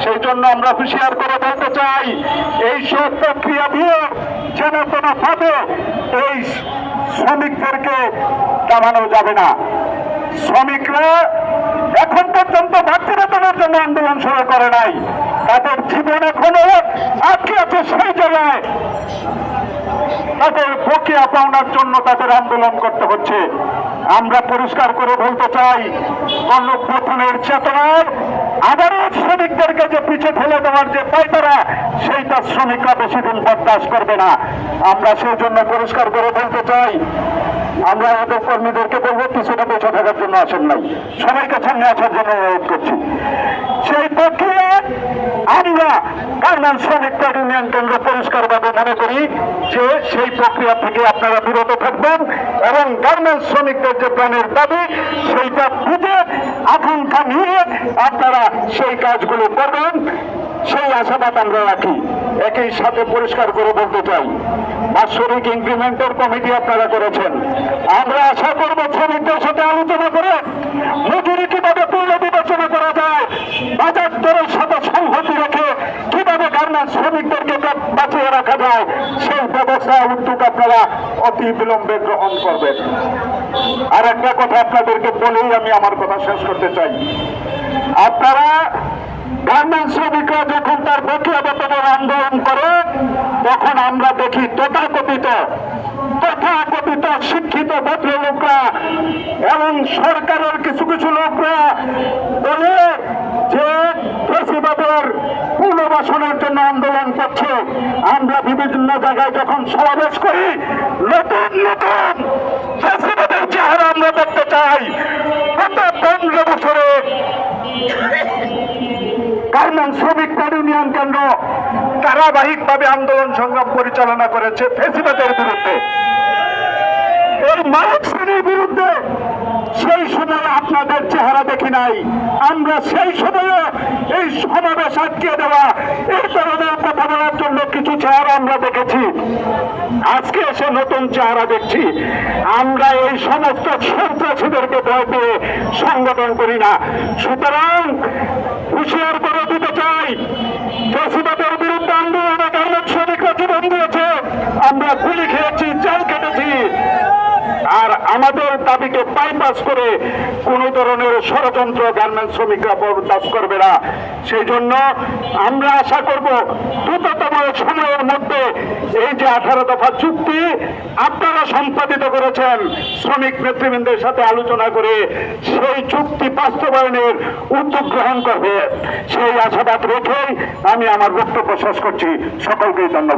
সেই জন্য আমরা হুঁশিয়ার করে বলতে চাই, এই সব প্রক্রিয়া দিয়ে যেন কোনোভাবে এই শ্রমিকদেরকে দামানো যাবে না। শ্রমিকরা এখন পর্যন্ত বাড়তি বেতনের জন্য আন্দোলন শুরু করে নাই, তাদের জীবন এখনো আটকে আছে সেই জায়গায়, তাদের বকেয়া পাওনার জন্য তাদের আন্দোলন করতে হচ্ছে। আমরা পরিষ্কার করে বলতে চাই, গণঅভ্যুত্থানের চেতনার আবারও শ্রমিকদেরকে যে পিছিয়ে ফেলে দেওয়ার যে পায়তারা, সেইটা শ্রমিকরা বেশি দিন বরদাস্ত করবে না। আমরা সেই জন্য পরিষ্কার করে বলতে চাই, আমরা আমাদের কর্মীদেরকে বলবো পিছনে বসে থাকার জন্য আসেন নাই, সবাইকে সামনে আসার জন্য অনুরোধ করছি। সেই প্রক্রিয়া আমরা গার্মেন্টস শ্রমিক ট্রেড ইউনিয়ন কেন্দ্র পরিষ্কারভাবে মনে করি যে সেই প্রক্রিয়া থেকে আপনারা বিরত থাকবেন এবং গার্মেন্টস শ্রমিকদের যে প্রাণের দাবি সেইটা বুঝে আকাঙ্ক্ষা নিয়ে আপনারা সেই কাজগুলো করবেন, সেই আশাবাদ আমরা রাখি। একই সাথে পরিষ্কার করে বলতে চাই, বাৎসরিক ইনক্রিমেন্টের কমিটি আপনারা করেছেন, আমরা আশা করব শ্রমিকদের সাথে আলোচনা করে মজুরি কিভাবে পুনর্বিবেচনা করা যায়, বাজার দরের সাথে সংহতি রেখে কিভাবে গার্মেন্টস শ্রমিকদেরকে বাঁচিয়ে রাখা যায়, সেই ব্যবস্থা উদ্যোগ আপনারা অতি বিলম্বে গ্রহণ করবেন। আর একটা কথা আপনাদেরকে বলেই আমি আমার কথা শেষ করতে চাই, আপনারা গার্মেন্টস শ্রমিকরা যখন তার বকেয়া বেতনের আন্দোলন করে তখন আমরা দেখি তথাকথিত শিক্ষিত ভদ্রলোকরা এবং সরকারের কিছু কিছু লোকরা বলে যে ফ্যাসিবাদের পুনর্বাসনের জন্য আন্দোলন করছে। আমরা বিভিন্ন জায়গায় যখন সমাবেশ করি নতুন নতুন ফ্যাসিবাদের চেহারা আমরা দেখতে চাই। গত 15 বছরে গার্মেন্টস শ্রমিক ট্রেড ইউনিয়ন কেন্দ্র ধারাবাহিকভাবে আন্দোলন সংগ্রাম পরিচালনা করেছে ফ্যাসিবাদের বিরুদ্ধে, এই মালিক শ্রেণীর বিরুদ্ধে। সেই সময় আপনাদের চেহারা দেখি নাই, আমরা সেই সময়ে এই সমাবেশ আটকে দেওয়া এই ধরনের কথা বলার জন্য কিছু চেহারা আমরা দেখেছি, আজকে এসে নতুন চেহারা দেখছি। আমরা এই সমস্ত সন্ত্রাসীদেরকে ভয় পেয়ে সংগঠন করি না। সুতরাং হুঁশিয়ার করে দিতে চাই, ফ্যাসিবাদের বিরুদ্ধে আন্দোলনে গার্মেন্টস শ্রমিকরা জীবন দিয়েছে, আমরা গুলি খেয়েছি, জেল কেটেছি, আর আমাদের দাবিকে বাইপাস করে কোন ধরনের ষড়যন্ত্র গার্মেন্টস শ্রমিকরা বরদাস্ত করবে না। সেই জন্য আমরা আশা করব দ্রুততম সময়ের মধ্যে এই যে 18 দফা চুক্তি আপনারা সম্পাদিত করেছেন, শ্রমিক নেতৃবৃন্দের সাথে আলোচনা করে সেই চুক্তি বাস্তবায়নের উদ্যোগ গ্রহণ করবে, সেই আশাবাদ রেখেই আমি আমার বক্তব্য শেষ করছি। সকলকেই ধন্যবাদ।